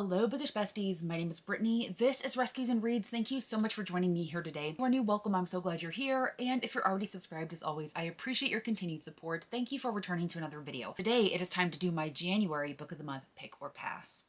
Hello, Bookish Besties. My name is Brittany. This is Rescues and Reads. Thank you so much for joining me here today. If you are new, welcome. I'm so glad you're here. And if you're already subscribed, as always, I appreciate your continued support. Thank you for returning to another video. Today, it is time to do my January Book of the Month Pick or Pass.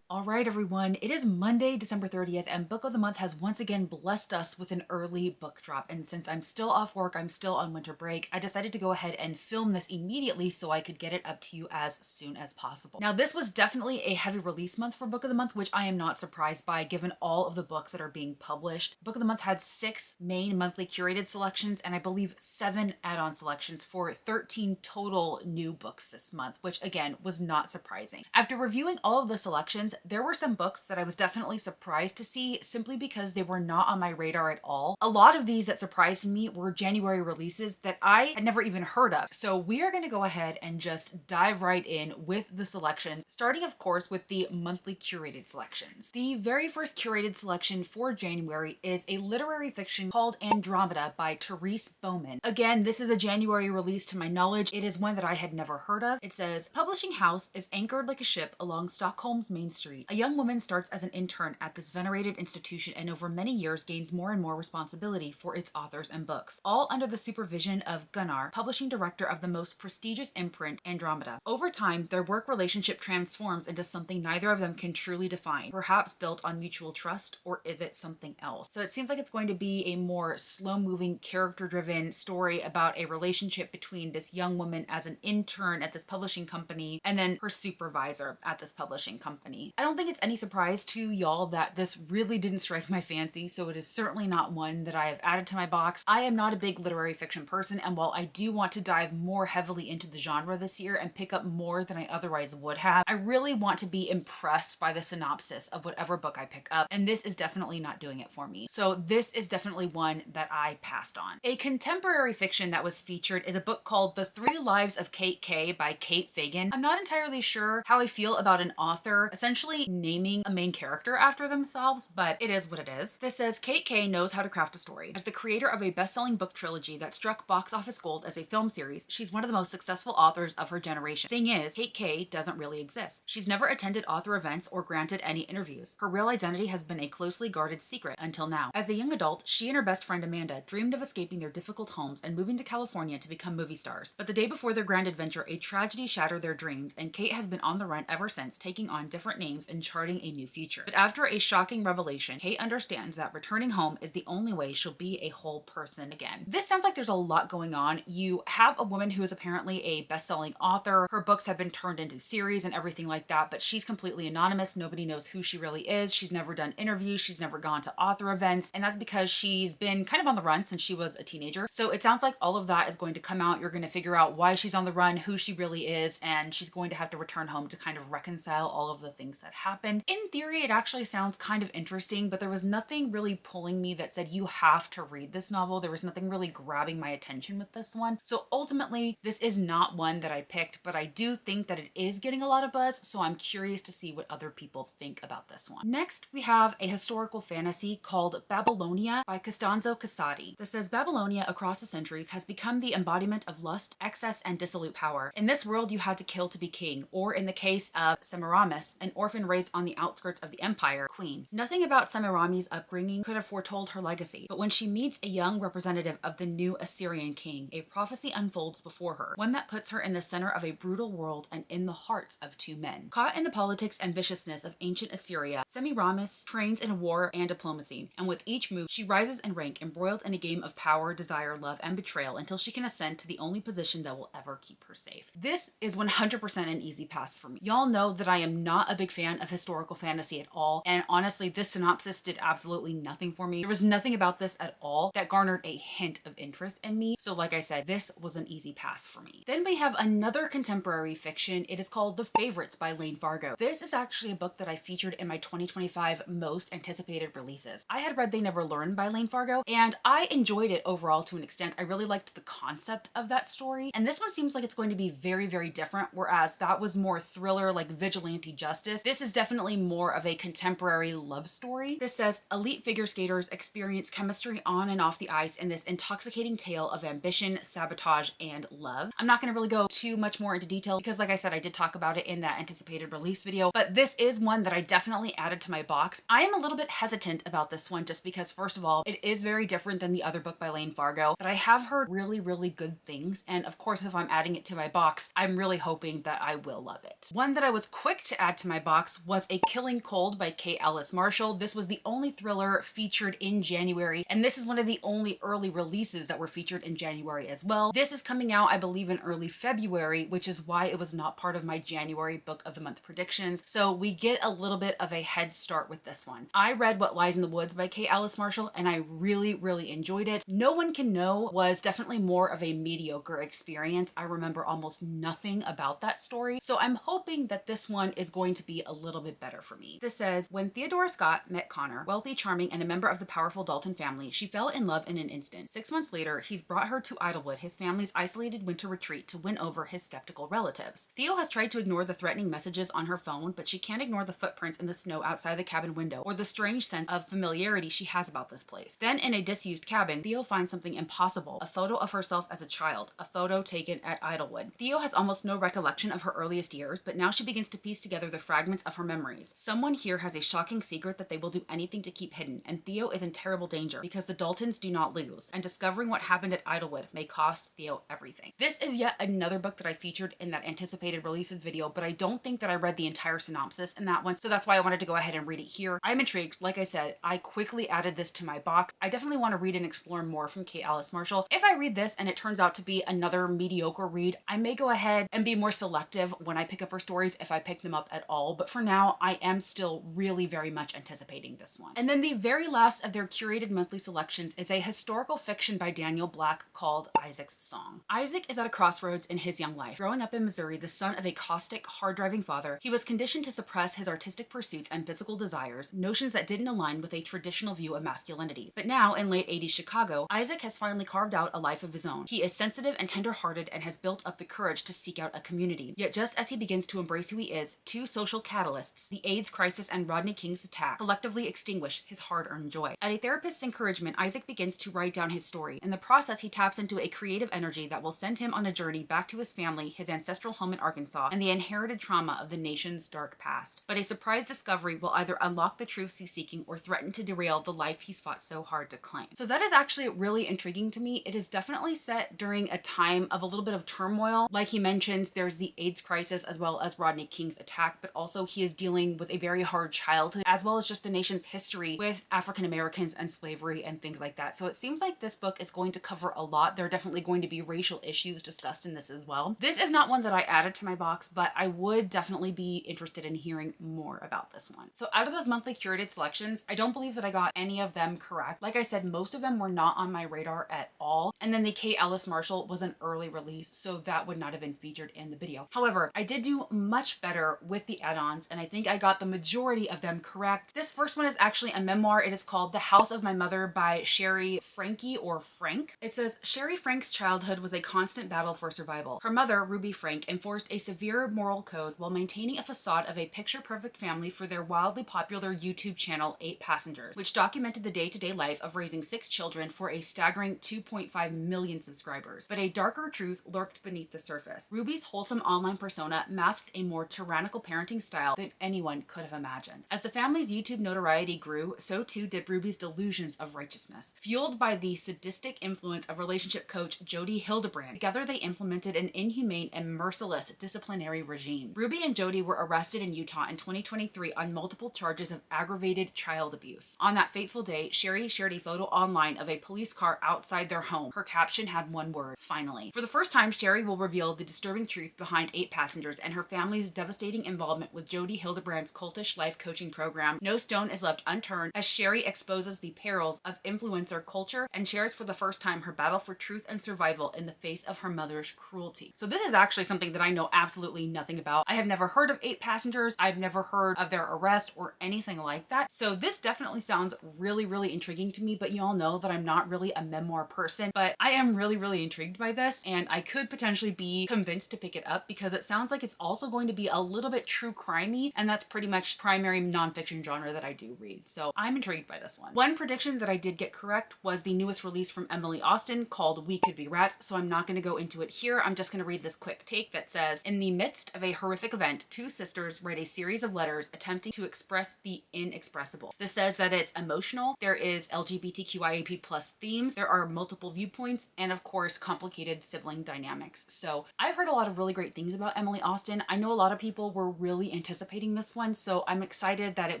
Alright everyone, it is Monday, December 30th, and Book of the Month has once again blessed us with an early book drop. And since I'm still off work, I'm still on winter break, I decided to go ahead and film this immediately so I could get it up to you as soon as possible. Now, this was definitely a heavy release month for Book of the Month, which I am not surprised by given all of the books that are being published. Book of the Month had 6 main monthly curated selections and I believe 7 add-on selections for 13 total new books this month, which again was not surprising. After reviewing all of the selections, there were some books that I was definitely surprised to see simply because they were not on my radar at all. A lot of these that surprised me were January releases that I had never even heard of. So we are going to go ahead and just dive right in with the selections, starting of course with the monthly curated selections. The very first curated selection for January is a literary fiction called Andromeda by Therese Bowman. Again, this is a January release to my knowledge. It is one that I had never heard of. It says, publishing house is anchored like a ship along Stockholm's main street. A young woman starts as an intern at this venerated institution and over many years gains more and more responsibility for its authors and books, all under the supervision of Gunnar, publishing director of the most prestigious imprint, Andromeda. Over time, their work relationship transforms into something neither of them can truly define, perhaps built on mutual trust, or is it something else? So it seems like it's going to be a more slow-moving, character-driven story about a relationship between this young woman as an intern at this publishing company and then her supervisor at this publishing company. I don't think it's any surprise to y'all that this really didn't strike my fancy, so it is certainly not one that I have added to my box. I am not a big literary fiction person, and while I do want to dive more heavily into the genre this year and pick up more than I otherwise would have, I really want to be impressed by the synopsis of whatever book I pick up, and this is definitely not doing it for me. So this is definitely one that I passed on. A contemporary fiction that was featured is a book called The 3 Lives of Kate K by Kate Fagan. I'm not entirely sure how I feel about an author essentially naming a main character after themselves, but it is what it is. This says, Kate K knows how to craft a story. As the creator of a best-selling book trilogy that struck box office gold as a film series, she's one of the most successful authors of her generation. Thing is, Kate K doesn't really exist. She's never attended author events or granted any interviews. Her real identity has been a closely guarded secret until now. As a young adult, she and her best friend Amanda dreamed of escaping their difficult homes and moving to California to become movie stars. But the day before their grand adventure, a tragedy shattered their dreams, and Kate has been on the run ever since, taking on different names and charting a new future. But after a shocking revelation, Kate understands that returning home is the only way she'll be a whole person again. This sounds like there's a lot going on. You have a woman who is apparently a best-selling author. Her books have been turned into series and everything like that, but she's completely anonymous. Nobody knows who she really is. She's never done interviews. She's never gone to author events, and that's because she's been kind of on the run since she was a teenager. So it sounds like all of that is going to come out. You're going to figure out why she's on the run, who she really is, and she's going to have to return home to kind of reconcile all of the things that happened. In theory, it actually sounds kind of interesting, but there was nothing really pulling me that said you have to read this novel. There was nothing really grabbing my attention with this one. So ultimately, this is not one that I picked, but I do think that it is getting a lot of buzz, so I'm curious to see what other people think about this one. Next, we have a historical fantasy called Babylonia by Costanzo Casati. This says, Babylonia across the centuries has become the embodiment of lust, excess, and dissolute power. In this world, you had to kill to be king, or in the case of Semiramis, an orphan raised on the outskirts of the empire, queen. Nothing about Semirami's upbringing could have foretold her legacy, but when she meets a young representative of the new Assyrian king, a prophecy unfolds before her, one that puts her in the center of a brutal world and in the hearts of 2 men. Caught in the politics and viciousness of ancient Assyria, Semiramis trains in war and diplomacy, and with each move, she rises in rank, embroiled in a game of power, desire, love, and betrayal until she can ascend to the only position that will ever keep her safe. This is 100% an easy pass for me. Y'all know that I am not a big fan of historical fantasy at all, and honestly, this synopsis did absolutely nothing for me. There was nothing about this at all that garnered a hint of interest in me, so like I said, this was an easy pass for me. Then we have another contemporary fiction. It is called The Favorites by Lane Fargo. This is actually a book that I featured in my 2025 most anticipated releases. I had read They Never Learn by Lane Fargo, and I enjoyed it overall to an extent. I really liked the concept of that story, and this one seems like it's going to be very, very different, whereas that was more thriller, like vigilante justice. This is definitely more of a contemporary love story. This says elite figure skaters experience chemistry on and off the ice in this intoxicating tale of ambition, sabotage, and love. I'm not going to really go too much more into detail because, like I said, I did talk about it in that anticipated release video, but this is one that I definitely added to my box. I am a little bit hesitant about this one just because, first of all, it is very different than the other book by Lane Fargo, but I have heard really, really good things. And of course, if I'm adding it to my box, I'm really hoping that I will love it. One that I was quick to add to my box was A Killing Cold by Kate Ellis Marshall. This was the only thriller featured in January, and this is one of the only early releases that were featured in January as well. This is coming out, I believe, in early February, which is why it was not part of my January book of the month predictions. So we get a little bit of a head start with this one. I read What Lies in the Woods by Kate Ellis Marshall, and I really, really enjoyed it. No One Can Know was definitely more of a mediocre experience. I remember almost nothing about that story, so I'm hoping that this one is going to be a little bit better for me. This says, when Theodora Scott met Connor, wealthy, charming, and a member of the powerful Dalton family, she fell in love in an instant. 6 months later, he's brought her to Idlewood, his family's isolated winter retreat, to win over his skeptical relatives. Theo has tried to ignore the threatening messages on her phone, but she can't ignore the footprints in the snow outside the cabin window or the strange sense of familiarity she has about this place. Then, in a disused cabin, Theo finds something impossible, a photo of herself as a child, a photo taken at Idlewood. Theo has almost no recollection of her earliest years, but now she begins to piece together the fragments of her memories. Someone here has a shocking secret that they will do anything to keep hidden, and Theo is in terrible danger because the Daltons do not lose, and discovering what happened at Idlewood may cost Theo everything. This is yet another book that I featured in that anticipated releases video, but I don't think that I read the entire synopsis in that one, so that's why I wanted to go ahead and read it here. I'm intrigued. Like I said, I quickly added this to my box. I definitely want to read and explore more from Kate Ellis Marshall. If I read this and it turns out to be another mediocre read, I may go ahead and be more selective when I pick up her stories, if I pick them up at all, but for now, I am still really very much anticipating this one. And then the very last of their curated monthly selections is a historical fiction by Daniel Black called Isaac's Song. Isaac is at a crossroads in his young life. Growing up in Missouri, the son of a caustic, hard-driving father, he was conditioned to suppress his artistic pursuits and physical desires, notions that didn't align with a traditional view of masculinity. But now, in late 80s Chicago, Isaac has finally carved out a life of his own. He is sensitive and tender-hearted and has built up the courage to seek out a community. Yet just as he begins to embrace who he is, two social catalysts, the AIDS crisis and Rodney King's attack, collectively extinguish his hard-earned joy. At a therapist's encouragement, Isaac begins to write down his story. In the process, he taps into a creative energy that will send him on a journey back to his family, his ancestral home in Arkansas, and the inherited trauma of the nation's dark past. But a surprise discovery will either unlock the truths he's seeking or threaten to derail the life he's fought so hard to claim. So that is actually really intriguing to me. It is definitely set during a time of a little bit of turmoil. Like he mentions, there's the AIDS crisis as well as Rodney King's attack, but also he is dealing with a very hard childhood as well as just the nation's history with African Americans and slavery and things like that. So it seems like this book is going to cover a lot. There are definitely going to be racial issues discussed in this as well. This is not one that I added to my box, but I would definitely be interested in hearing more about this one. So out of those monthly curated selections, I don't believe that I got any of them correct. Like I said, most of them were not on my radar at all. And then the Kate Ellis Marshall was an early release, so that would not have been featured in the video. However, I did do much better with the add-ons, and I think I got the majority of them correct. This first one is actually a memoir. It is called The House of My Mother by Sherry Frankie or Frank. It says, Sherry Frank's childhood was a constant battle for survival. Her mother, Ruby Frank, enforced a severe moral code while maintaining a facade of a picture-perfect family for their wildly popular YouTube channel, 8 Passengers, which documented the day-to-day life of raising 6 children for a staggering 2.5 million subscribers. But a darker truth lurked beneath the surface. Ruby's wholesome online persona masked a more tyrannical parenting style than anyone could have imagined. As the family's YouTube notoriety grew, so too did Ruby's delusions of righteousness. Fueled by the sadistic influence of relationship coach Jody Hildebrand, together they implemented an inhumane and merciless disciplinary regime. Ruby and Jody were arrested in Utah in 2023 on multiple charges of aggravated child abuse. On that fateful day, Sherry shared a photo online of a police car outside their home. Her caption had one word: finally. For the first time, Sherry will reveal the disturbing truth behind 8 Passengers and her family's devastating involvement with Jody Hildebrand's cultish life coaching program. No stone is left unturned as Sherry exposes the perils of influencer culture and shares for the first time her battle for truth and survival in the face of her mother's cruelty. So this is actually something that I know absolutely nothing about. I have never heard of 8 Passengers. I've never heard of their arrest or anything like that. So this definitely sounds really, really intriguing to me, but you all know that I'm not really a memoir person, but I am really, really intrigued by this, and I could potentially be convinced to pick it up because it sounds like it's also going to be a little bit true crimey, me, and that's pretty much primary nonfiction genre that I do read. So I'm intrigued by this one. One prediction that I did get correct was the newest release from Emily Austin called We Could Be Rats, so I'm not going to go into it here. I'm just going to read this quick take that says, in the midst of a horrific event, two sisters write a series of letters attempting to express the inexpressible. This says that it's emotional, there is LGBTQIAP+ themes, there are multiple viewpoints, and of course complicated sibling dynamics. So I've heard a lot of really great things about Emily Austin. I know a lot of people were really anticipating this one, so I'm excited that it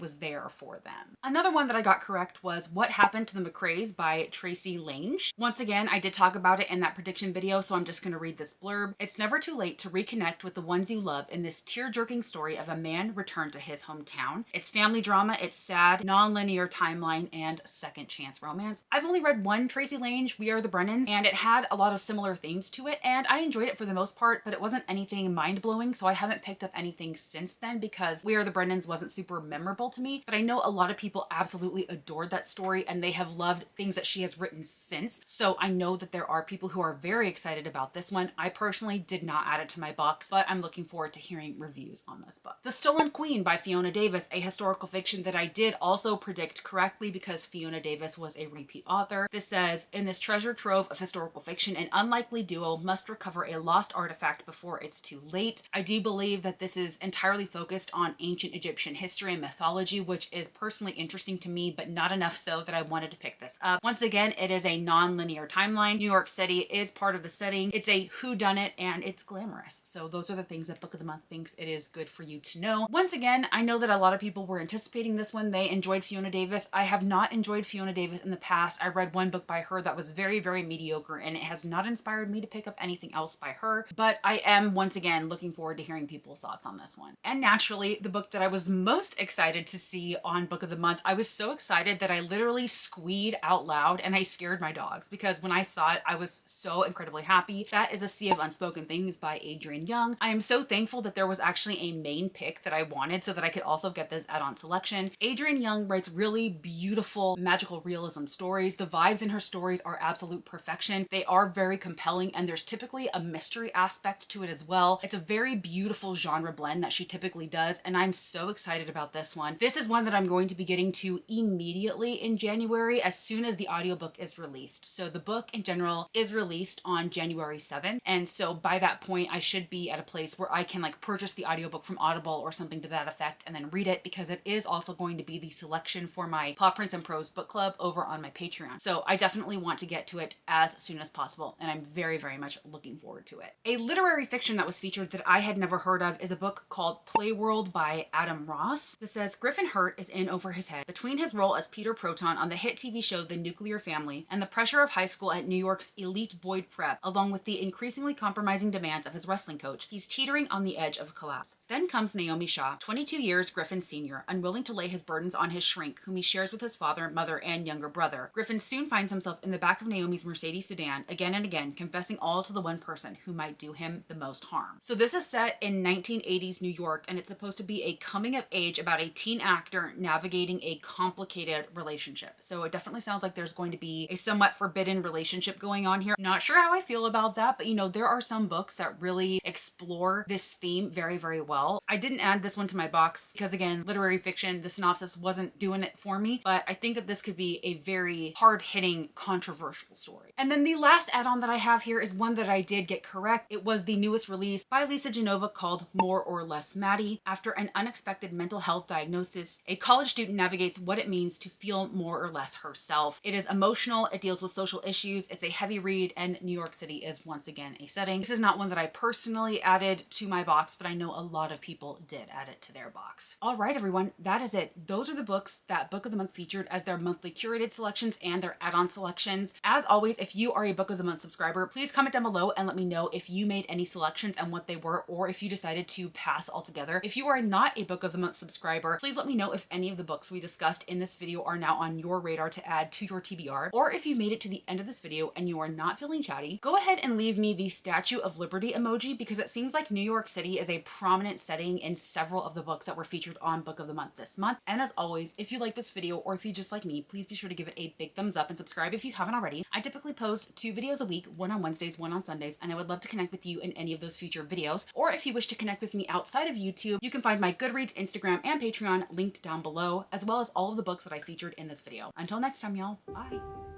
was there for them. Another one that I got correct was What Happened to the McCraes by Tracy Lange. Once again, I did talk about it in that prediction video, so I'm just going to read this blurb. It's never too late to reconnect with the ones you love in this tear-jerking story of a man returned to his hometown. It's family drama, it's sad, non-linear timeline, and second chance romance. I've only read one Tracy Lange, We Are the Brennans, and it had a lot of similar themes to it, and I enjoyed it for the most part, but it wasn't anything mind-blowing, so I haven't picked up anything since then because We Are the Brennans wasn't super memorable to me, but I know a lot of people absolutely adored that story and they have loved things that she has written since, so I know that there are people who are very excited about this one. I personally did not add it to my box, but I'm looking forward to hearing reviews on this book. The Stolen Queen by Fiona Davis, a historical fiction that I did also predict correctly because Fiona Davis was a repeat author. This says, in this treasure trove of historical fiction, an unlikely duo must recover a lost artifact before it's too late. I do believe that this is entirely focused on ancient Egyptian history and mythology, which is personally interesting to me, but not enough so that I wanted to pick this up. Once again, it is a non-linear timeline. New York City is part of the setting. It's a whodunit and it's glamorous. So those are the things that Book of the Month thinks it is good for you to know. Once again, I know that a lot of people were anticipating this one. They enjoyed Fiona Davis. I have not enjoyed Fiona Davis in the past. I read one book by her that was very, very mediocre and it has not inspired me to pick up anything else by her, but I am once again looking forward to hearing people's thoughts on this one. And naturally, the book that I was most excited to see on Book of the Month, I was so excited that I literally squeed out loud and I scared my dogs because when I saw it, I was so incredibly happy. That is A Sea of Unspoken Things by Adrienne Young. I am so thankful that there was actually a main pick that I wanted so that I could also get this add-on selection. Adrienne Young writes really beautiful magical realism stories. The vibes in her stories are absolute perfection. They are very compelling and there's typically a mystery aspect to it as well. It's a very beautiful genre blend that she typically does and I'm so excited about this one. This is one that I'm going to be getting to immediately in January as soon as the audiobook is released. So the book in general is released on January 7th, and so by that point I should be at a place where I can like purchase the audiobook from Audible or something to that effect and then read it because it is also going to be the selection for my Paw Prints and Prose book club over on my Patreon. So I definitely want to get to it as soon as possible and I'm very, very much looking forward to it. A literary fiction that was featured that I had never heard of is a book called Playworld by Adam Ross. This says, Griffin Hurt is in over his head between his role as Peter Proton on the hit TV show The Nuclear Family and the pressure of high school at New York's elite Boyd Prep, along with the increasingly compromising demands of his wrestling coach. He's teetering on the edge of collapse. Then comes Naomi Shaw, 22 years Griffin's senior, unwilling to lay his burdens on his shrink, whom he shares with his father, mother, and younger brother. Griffin soon finds himself in the back of Naomi's Mercedes sedan, again and again, confessing all to the one person who might do him the most harm. So this is set in 1980s New York, and it's supposed to be a coming of age about a teen actor navigating a complicated relationship. So it definitely sounds like there's going to be a somewhat forbidden relationship going on here. Not sure how I feel about that, but you know, there are some books that really explore this theme very, very well. I didn't add this one to my box because again, literary fiction, the synopsis wasn't doing it for me, but I think that this could be a very hard-hitting, controversial story. And then the last add-on that I have here is one that I did get correct. It was the newest release by Lisa Genova called More or Less Maddie. After an unexpected mental health diagnosis, a college student navigates what it means to feel more or less herself. It is emotional, it deals with social issues, it's a heavy read, and New York City is once again a setting. This is not one that I personally added to my box, but I know a lot of people did add it to their box. All right, everyone, that is it. Those are the books that Book of the Month featured as their monthly curated selections and their add-on selections. As always, if you are a Book of the Month subscriber, please comment down below and let me know if you made any selections and what they were, or if you decided to pass altogether. If you are not a Book of the Month subscriber, please let me know if any of the books we discussed in this video are now on your radar to add to your TBR, or if you made it to the end of this video and you are not feeling chatty, go ahead and leave me the Statue of Liberty emoji because it seems like New York City is a prominent setting in several of the books that were featured on Book of the Month this month. And as always, if you like this video or if you just like me, please be sure to give it a big thumbs up and subscribe if you haven't already. I typically post 2 videos a week, one on Wednesdays, one on Sundays, and I would love to connect with you in any of those future videos. Or if you wish to connect with me outside of YouTube, you You can find my Goodreads, Instagram, and Patreon linked down below, as well as all of the books that I featured in this video. Until next time, y'all, bye.